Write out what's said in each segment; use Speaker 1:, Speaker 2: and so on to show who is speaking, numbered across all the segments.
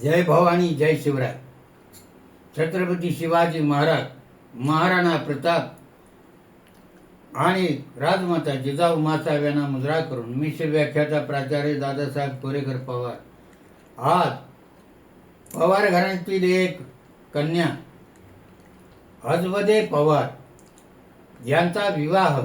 Speaker 1: जय भवानी जय शिवराय. छत्रपती शिवाजी महाराज, महाराणा प्रताप आणि राजमाता जिजाऊ मासाव्यांना मुजरा करून मी व्याख्याता प्राचार्य दादासाहेब कोरेकर पवार आज पवार घराण्यातील एक कन्या हजबदे पवार यांचा विवाह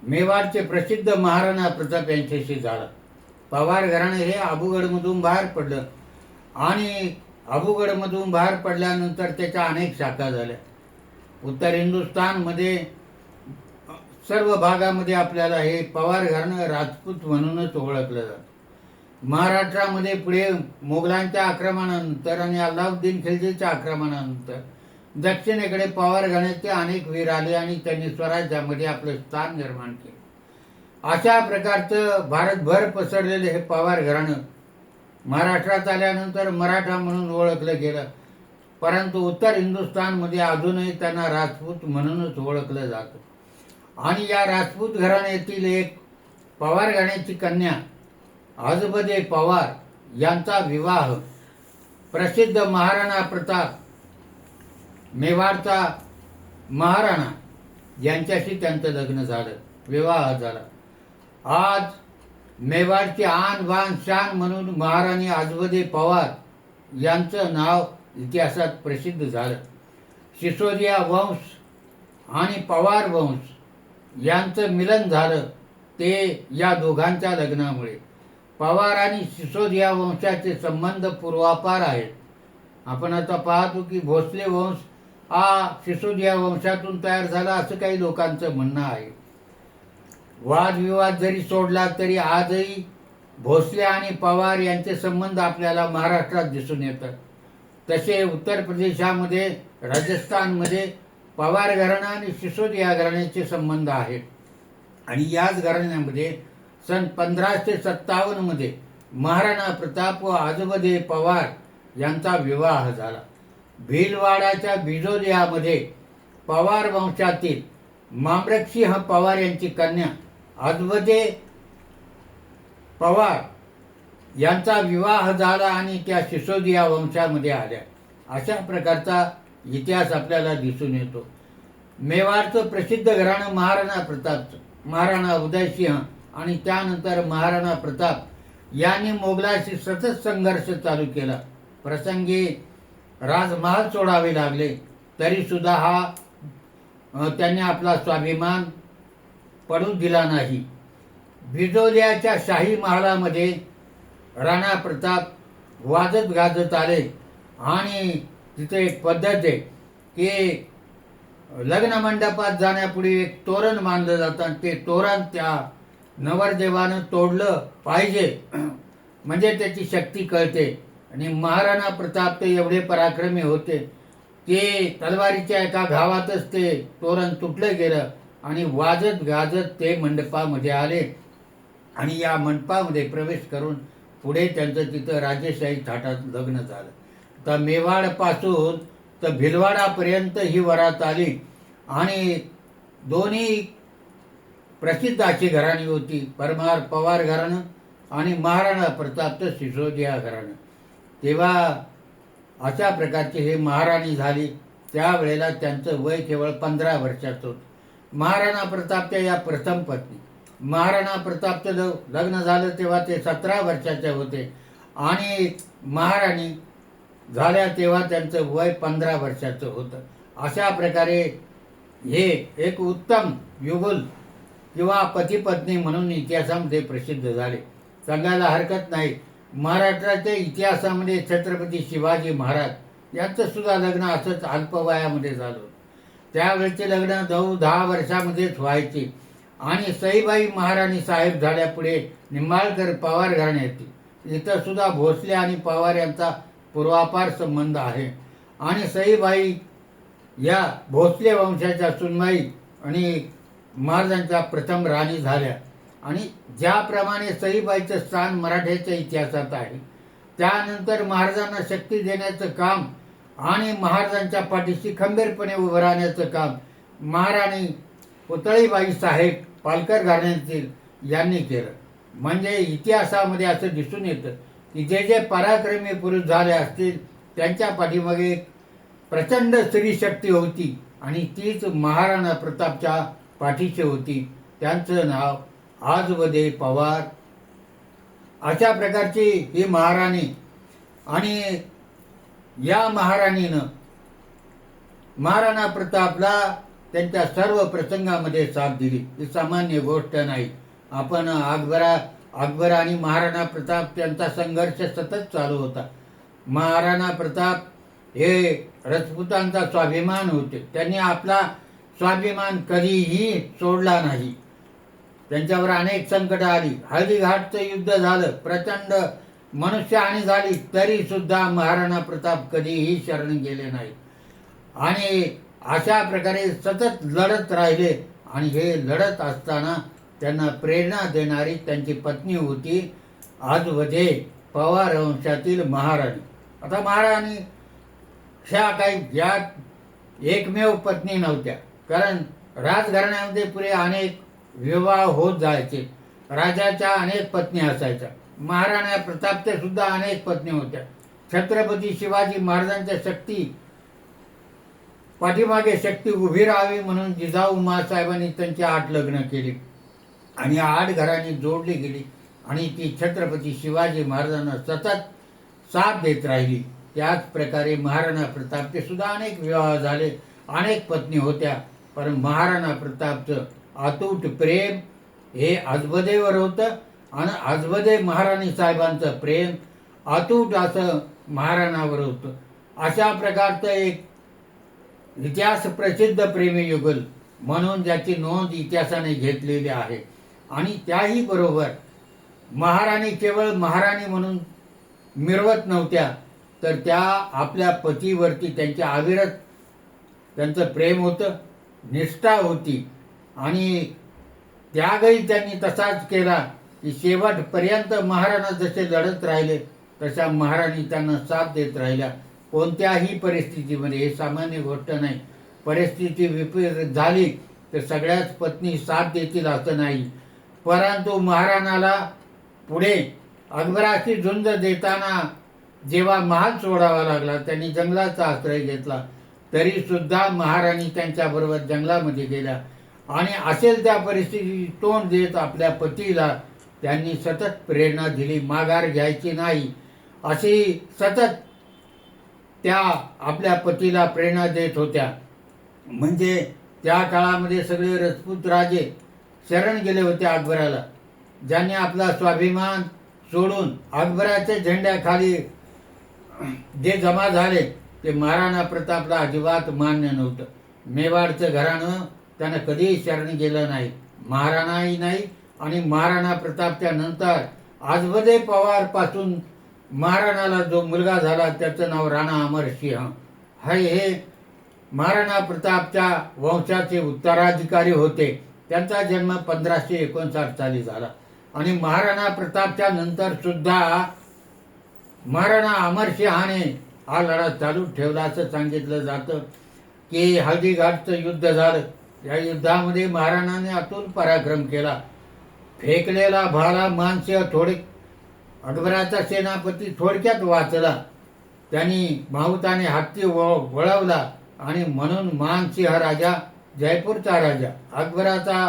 Speaker 1: मेवाडचे प्रसिद्ध महाराणा प्रताप यांच्याशी झाला. पवार घराणे हे अबुगडमधून बाहेर पडलं आणि अबुगडमधून बाहेर पडल्यानंतर त्याच्या अनेक शाखा झाल्या. उत्तर हिंदुस्थानमध्ये सर्व भागामध्ये आपल्याला हे पवार घराणं राजपूत म्हणूनच ओळखलं जातं. महाराष्ट्रामध्ये पुढे मोगलांच्या आक्रमणानंतर आणि अल्लाउद्दीन खिलजीच्या आक्रमणानंतर दक्षिणेकडे पवार घराण्याचे अनेक वीर आले आणि त्यांनी स्वराज्यामध्ये आपलं स्थान निर्माण केलं. अशा प्रकारचं भारतभर पसरलेले हे पवार घराणं महाराष्ट्रात आल्यानंतर मराठा म्हणून ओळखलं गेलं, परंतु उत्तर हिंदुस्थानमध्ये अजूनही त्यांना राजपूत म्हणूनच ओळखलं जातं. आणि या राजपूत घराण्यातील एक पवार घराण्याची कन्या हजबदे पवार यांचा विवाह प्रसिद्ध महाराणा प्रताप मेवाडचा महाराणा यांच्याशी त्यांचं लग्न झालं, विवाह झाला. आज मेवाडची आन बान शान म्हणून महाराणी हजबदे पवार यांचं नाव इतिहासात प्रसिद्ध झालं. सिसोदिया वंश आणि पवार वंश यांचं मिलन झालं ते या दोघांच्या लग्नामुळे. पवार आणि सिसोदिया वंशाचे संबंध पूर्वापार आहेत. आपण आता पाहतो की भोसले वंश हा सिसोदिया वंशातून तयार झाला असं काही लोकांचं म्हणणं आहे. वादविवाद जरी सोडला तरी आजही भोसले आणि पवार यांचे संबंध आपल्याला महाराष्ट्रात दिसून येतात. तसे उत्तर प्रदेशामध्ये, राजस्थानमध्ये पवार घराणा आणि सिसोदिया घराण्याचे संबंध आहेत. आणि याच घराण्यामध्ये सन 1557 मध्ये महाराणा प्रताप व हजबदे पवार यांचा विवाह झाला. भीलवाडाच्या बिजोलियामध्ये पवार वंशातील मामरकसिंह पवार यांची कन्या हजबदे पवार यांचा विवाह झाला आणि त्या सिसोदिया वंशामध्ये आल्या. अशा प्रकारचा इतिहास आपल्याला दिसून येतो. मेवाडचं प्रसिद्ध घराणं महाराणा प्रतापचं, महाराणा उदयसिंह आणि त्यानंतर महाराणा प्रताप यांनी मोगलाशी सतत संघर्ष चालू केला. प्रसंगी राजमहाल सोडावे लागले तरी सुद्धा त्यांनी आपला स्वाभिमान पडू दिला नाही. बिजोलियाच्या शाही महालामध्ये राणा प्रताप वाजत गाजत आले आणि तिथे एक पद्धत आहे की लग्न मंडपात जाण्यापूर्वी एक तोरण बांधलं जातं. ते तोरण त्या नवरदेवानं तोडलं पाहिजे म्हणजे त्याची शक्ती कळते. आणि महाराणा प्रताप ते एवढे पराक्रमी होते की तलवारीच्या एका घावातच ते तोरण तुटलं गेलं आणि वाजत गाजत ते मंडपामध्ये आले आणि या मंडपामध्ये प्रवेश करून पुढे त्यांचं तिथं राजेशाही थाटात लग्न झालं. तर मेवाडपासून तर भिलवाडापर्यंत ही वरात आली आणि दोन्ही प्रसिद्ध अशी घराणी होती. पवार घराणं आणि महाराणा प्रतापचं सिसोदिया घराणं. तेव्हा अशा प्रकारची हे महाराणी झाली. त्यावेळेला त्यांचं वय केवळ 15 वर्षाचं होतं. महाराणा प्रतापच्या या प्रथम पत्नी, महाराणा प्रतापचं लग्न झालं तेव्हा ते 17 वर्षाचे होते आणि महाराणी झाल्या तेव्हा त्यांचं वय 15 वर्षाचं होतं. अशा प्रकारे हे एक उत्तम युगल किंवा पती पत्नी म्हणून इतिहासामध्ये प्रसिद्ध झाले. सांगायला हरकत नाही. महाराष्ट्राच्या इतिहासामध्ये छत्रपती शिवाजी महाराज यांचं सुद्धा लग्न असंच अल्पवयामध्ये झालं. त्यावेळेचे लग्न 9-10 वर्षामध्येच व्हायचे आणि सईबाई महाराणी साहेब झाल्यापुढे निंबाळकर पवार घराण्यातील इथं सुद्धा भोसले आणि पवार यांचा पूर्वापार संबंध आहे. आणि सईबाई या भोसले वंशाच्या सुनबाई आणि महाराजांच्या प्रथम राणी झाल्या. आणि ज्याप्रमाणे सईबाईचं स्थान मराठ्याच्या इतिहासात आहे, त्यानंतर महाराजांना शक्ती देण्याचं काम आणि महाराजांच्या पाठीशी खंबीरपणे उभं राहण्याचं काम महाराणी पुतळीबाई साहेब पालकर घराण्यातील यांनी केलं. म्हणजे इतिहासामध्ये असं दिसून येतं की जे जे पराक्रमी पुरुष झाले असतील त्यांच्या पाठीमागे एक प्रचंड स्त्रीशक्ती होती आणि तीच महाराणा प्रतापच्या पाठीशी होती. त्यांचं नाव आजवदे पवार. अशा प्रकारची ही महाराणी आणि या महाराणीनं महाराणा प्रतापला त्यांच्या सर्व प्रसंगामध्ये साथ दिली. ही सामान्य गोष्ट नाही. आपण अकबर आणि महाराणा प्रताप यांचा संघर्ष सतत चालू होता. महाराणा प्रताप हे राजपुतांचा स्वाभिमान होते. त्यांनी आपला स्वाभिमान कधीही सोडला नाही. त्यांच्यावर अनेक संकट आली. हळदीघाटचं युद्ध झालं, प्रचंड मनुष्यहानी झाली, तरी सुद्धा महाराणा प्रताप कधीही शरण गेले नाही आणि अशा प्रकारे सतत लढत राहिले. आणि हे लढत असताना त्यांना प्रेरणा देणारी त्यांची पत्नी होती आजवदे पवार वंशातील महाराणी. आता महाराणी ह्या काही या एकमेव पत्नी नव्हत्या, कारण राजघराण्यामध्ये पुढे अनेक विवाह होत जायचे. राजाच्या अनेक पत्नी असायच्या. महाराणा प्रतापच्या सुद्धा अनेक पत्नी होत्या. छत्रपती शिवाजी महाराजांच्या पाठीमागे शक्ती उभी राहावी म्हणून जिजाऊ माँसाहेबांनी त्यांची 8 लग्न केली आणि 8 घरांनी जोडली गेली आणि ती छत्रपती शिवाजी महाराजांना सतत साथ देत राहिली. त्याच प्रकारे महाराणा प्रतापचे सुद्धा अनेक विवाह झाले, अनेक पत्नी होत्या. पण महाराणा प्रतापचं अतूट प्रेम हे आजबदेवर होतं आणि आजबदे महाराणी साहेबांचं प्रेम अतूट असं महाराणावर होतं. अशा प्रकारचं एक इतिहास प्रसिद्ध प्रेमयुगल म्हणून ज्याची नोंद इतिहासाने घेतलेली आहे. आणि त्याही बरोबर महाराणी केवळ महाराणी म्हणून मिरवत नव्हत्या, तर त्या आपल्या पतीवरती त्यांच्या अविरत त्यांचं प्रेम होतं, निष्ठा होती आणि त्यागही त्यांनी तसाच केला की शेवटपर्यंत महाराणा जसे लढत राहिले तशा महाराणी त्यांना साथ देत राहिल्या. कोणत्याही परिस्थितीमध्ये, हे सामान्य गोष्ट नाही, परिस्थिती विपरीत झाली तर सगळ्याच पत्नी साथ देतील असं नाही. परंतु महाराणाला पुढे अकबराची झुंज देताना जेव्हा महाल सोडावा लागला, त्यांनी जंगलाचा आश्रय घेतला, तरी सुद्धा महाराणी त्यांच्याबरोबर जंगलामध्ये गेल्या आणि असेल त्या परिस्थिती तोंड देत आपल्या पतीला त्यांनी सतत प्रेरणा दिली. माघार घ्यायची नाही अशी सतत त्या आपल्या पतीला प्रेरणा देत होत्या. म्हणजे त्या काळामध्ये सगळे राजपूत राजे शरण गेले होते अकबराला, ज्यांनी आपला स्वाभिमान सोडून अकबराच्या झेंड्याखाली जे जमा झाले ते महाराणा प्रतापला अजिबात मान्य नव्हतं. मेवाडचं घराणं त्यानं कधीही शरण गेलं नाही, महाराणाही नाही. आणि महाराणा प्रतापच्या नंतर आजबदे पवार पासून महाराणाला जो मुलगा झाला त्याचं नाव राणा अमरसिंह. हे महाराणा प्रतापच्या वंशाचे उत्तराधिकारी होते. त्यांचा जन्म 1559 साली झाला आणि महाराणा प्रतापच्या नंतर सुद्धा महाराणा अमरसिंहाने हा लढा चालू ठेवला असं सांगितलं जातं की हळदीघाटचं युद्ध झालं. या युद्धामध्ये महाराणाने अतुल पराक्रम केला. फेकलेला भाला मानसिंह अकबराचा सेनापती थोडक्यात वाचला. त्यांनी माहुताने हत्ती वळवला आणि म्हणून मानसिंह राजा, जयपूरचा राजा, अकबराचा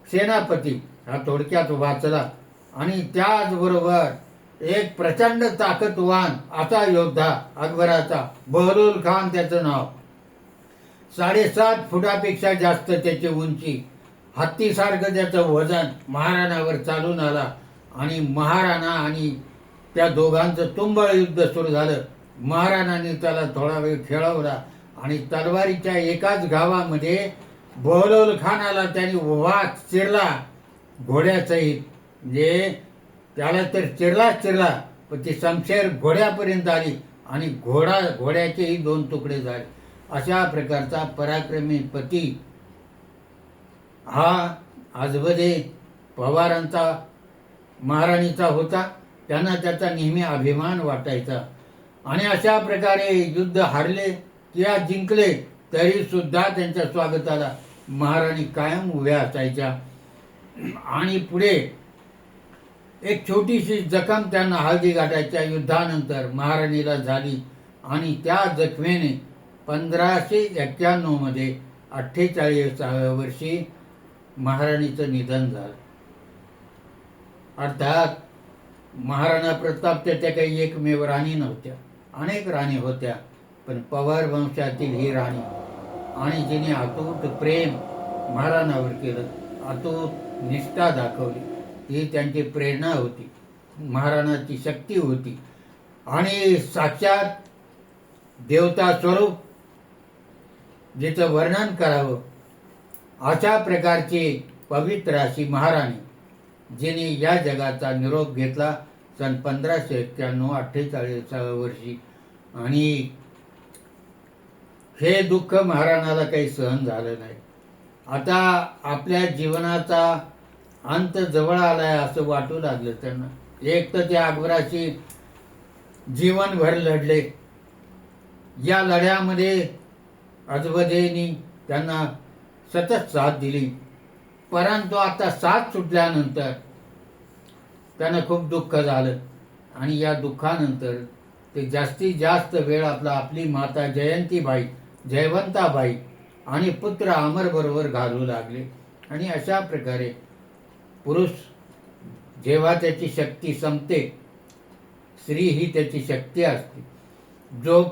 Speaker 1: सेनापती हा थोडक्यात वाचला. आणि त्याचबरोबर एक प्रचंड ताकदवान असा योद्धा अकबराचा, बहलूल खान त्याचं नाव, 7.5 फुटापेक्षा जास्त त्याची उंची, हत्तीसारखं त्याचं वजन, महाराणावर चालून आला आणि महाराणा आणि त्या दोघांचं तुंबळ युद्ध सुरू झालं. महाराणाने त्याला थोडा वेळ खेळवला आणि तलवारीच्या एकाच घावामध्ये बहलोल खानाला त्यांनी वाच चिरला घोड्यासहित. म्हणजे त्याला तर चिरला पण ती शमशेर घोड्यापर्यंत आली आणि घोड्याचेही 2 तुकडे झाले. अशा प्रकारचा पराक्रमी पती हा आजबदे पवारांचा महाराणीचा होता. त्यांना त्याचा नेहमी अभिमान वाटायचा. आणि अशा प्रकारे युद्ध हारले किंवा जिंकले तरी सुद्धा त्यांच्या स्वागताला महाराणी कायम उभ्या असायच्या. आणि पुढे एक छोटीशी जखम त्यांना हळदीघाटाच्या युद्धानंतर महाराणीला झाली आणि त्या जखमेने 1591 मध्ये 48व्या वर्षी महाराणीचं निधन झालं. अर्थात महाराणा प्रतापच्या त्या काही एकमेव राणी नव्हत्या, अनेक राणी होत्या, पण पवार वंशातील ही राणी आणि जिने अतूट प्रेम महाराणावर केलं, अतूट निष्ठा दाखवली, ही त्यांची प्रेरणा होती, महाराणाची शक्ती होती आणि साक्षात देवता स्वरूप जिचं वर्णन करावं अशा प्रकारची पवित्र अशी महाराणी जिने या जगाचा निरोप घेतला सन 1591 48व्या वर्षी. आणि हे दुःख महाराणाला काही सहन झालं नाही. आता आपल्या जीवनाचा अंत जवळ आलाय असं वाटू लागलं त्यांना. एक तर ते अकबराशी जीवनभर लढले, या लढ्यामध्ये अजबदेनी त्यांना सतत साथ दिली, परंतु आता साथ सुटल्यानंतर त्यांना खूप दुःख झालं आणि या दुःखानंतर ते जास्तीत जास्त वेळ आपली माता जयवंताबाई आणि पुत्र अमर बरोबर घालू लागले. आणि अशा प्रकारे पुरुष जेव्हा त्याची शक्ती संपते, स्त्री ही त्याची शक्ती असते. जो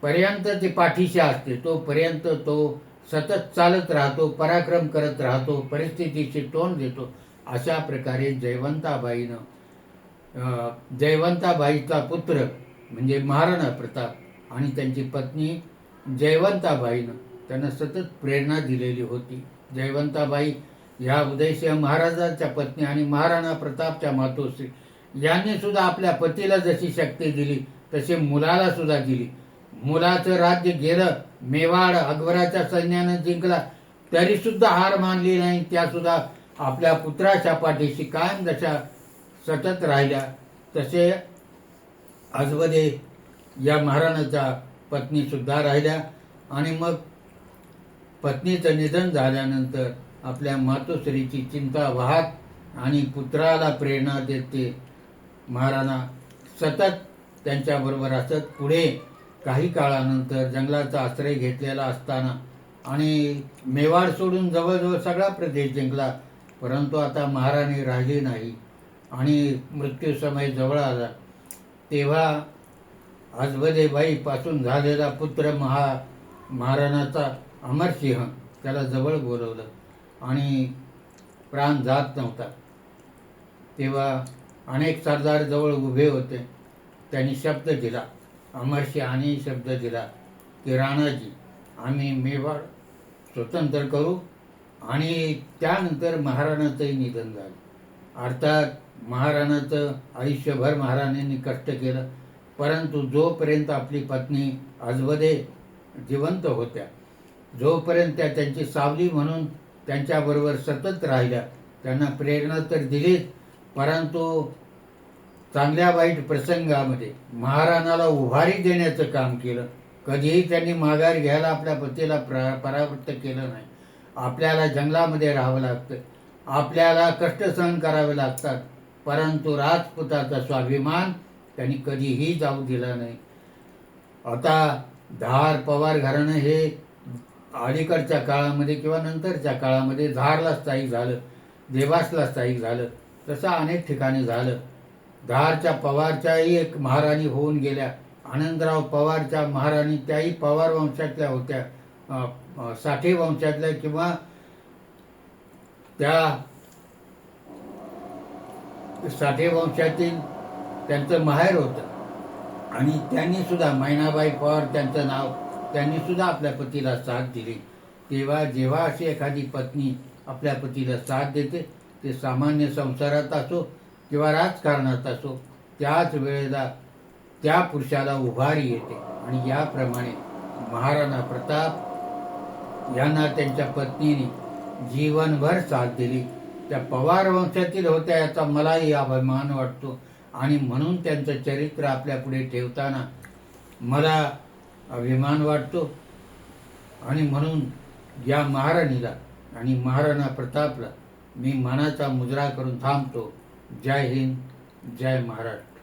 Speaker 1: पर्यंत ते पाठीशी असते तोपर्यंत तो सतत चालत राहतो, पराक्रम करत राहतो, परिस्थितीशी तोंड देतो. अशा प्रकारे जयवंताबाईचा पुत्र म्हणजे महाराणा प्रताप आणि त्यांची पत्नी जयवंताबाईनं त्यांना सतत प्रेरणा दिलेली होती. जयवंताबाई ह्या उदयसिंह महाराजांच्या पत्नी आणि महाराणा प्रतापच्या मातोश्री यांनी सुद्धा आपल्या पतीला जशी शक्ती दिली तसे मुलाला सुद्धा दिली. मुलाचं राज्य गेलं, मेवाड अकबराच्या सैन्यानं जिंकला, तरी सुद्धा हार मानली नाही. त्या सुद्धा आपल्या पुत्राच्या पाठीशी कायम जशा सतत राहिल्या, तसे अजबदे या महाराणाच्या पत्नी सुद्धा राहिल्या. आणि मग पत्नीचं निधन झाल्यानंतर आपल्या मातोश्रीची चिंता वाहत आणि पुत्राला प्रेरणा देते महाराणा सतत त्यांच्याबरोबर असत. पुढे काही काळानंतर जंगलाचा आश्रय घेतलेला असताना आणि मेवाड सोडून जवळजवळ सगळा प्रदेश जिंकला, परंतु आता महाराणी राहिली नाही आणि मृत्यू समय जवळ आला. तेव्हा अजबदेबाईपासून झालेला पुत्र महाराणाचा अमरसिंह त्याला जवळ बोलवलं आणि प्राण जात नव्हता. तेव्हा अनेक सरदार जवळ उभे होते. त्यांनी शब्द दिला, अमरसिंहाने शब्द दिला की राणाजी, आम्ही मेवाड स्वतंत्र करू. आणि त्यानंतर महाराणाचंही निधन झालं. अर्थात महाराणाचं आयुष्यभर महाराणींनी कष्ट केलं, परंतु जोपर्यंत आपली पत्नी अजबदे जिवंत होत्या, जोपर्यंत त्या त्यांची सावली म्हणून त्यांच्याबरोबर सतत राहिल्या, त्यांना प्रेरणा तर दिलीच, परंतु चांगल्या वाईट प्रसंगामध्ये महाराणाला उभारी देण्याचं काम केलं. कधीही त्यांनी माघार घ्यायला आपल्या पतीला परावृत्त केलं नाही. आपल्याला जंगलामध्ये राहावं लागतं, आपल्याला कष्ट सहन करावे लागतात, परंतु राजपुताचा स्वाभिमान त्यांनी कधीही जाऊ दिला नाही. आता धार पवार घराणं हे अलीकडच्या काळामध्ये किंवा नंतरच्या काळामध्ये धारला स्थायिक झालं, देवासला स्थायिक झालं, तसं अनेक ठिकाणी झालं. धारच्या पवारच्याही एक महाराणी होऊन गेल्या. आनंदराव पवारच्या महाराणी त्याही पवार वंशातल्या होत्या, साठे वंशातल्या किंवा त्या साठे वंशातील त्यांचं माहेर होतं. आणि त्यांनी सुद्धा मैनाबाई पवार त्यांचं नाव, त्यांनी सुद्धा आपल्या पतीला साथ दिली. तेव्हा जेव्हा अशी एखादी पत्नी आपल्या पतीला साथ देते, ते सामान्य संसारात असो किंवा राजकारणात असो, त्याच वेळेला त्या पुरुषाला उभारी येते. आणि याप्रमाणे महाराणा प्रताप यांना त्यांच्या पत्नीने जीवनभर साथ दिली. त्या पवार वंशातील होत्या याचा मलाही अभिमान वाटतो आणि म्हणून त्यांचं चरित्र आपल्या पुढे ठेवताना मला अभिमान वाटतो. आणि म्हणून या महाराणीला आणि महाराणा प्रतापला मी मानाचा मुजरा करून थांबतो. जय हिंद, जय महाराष्ट्र.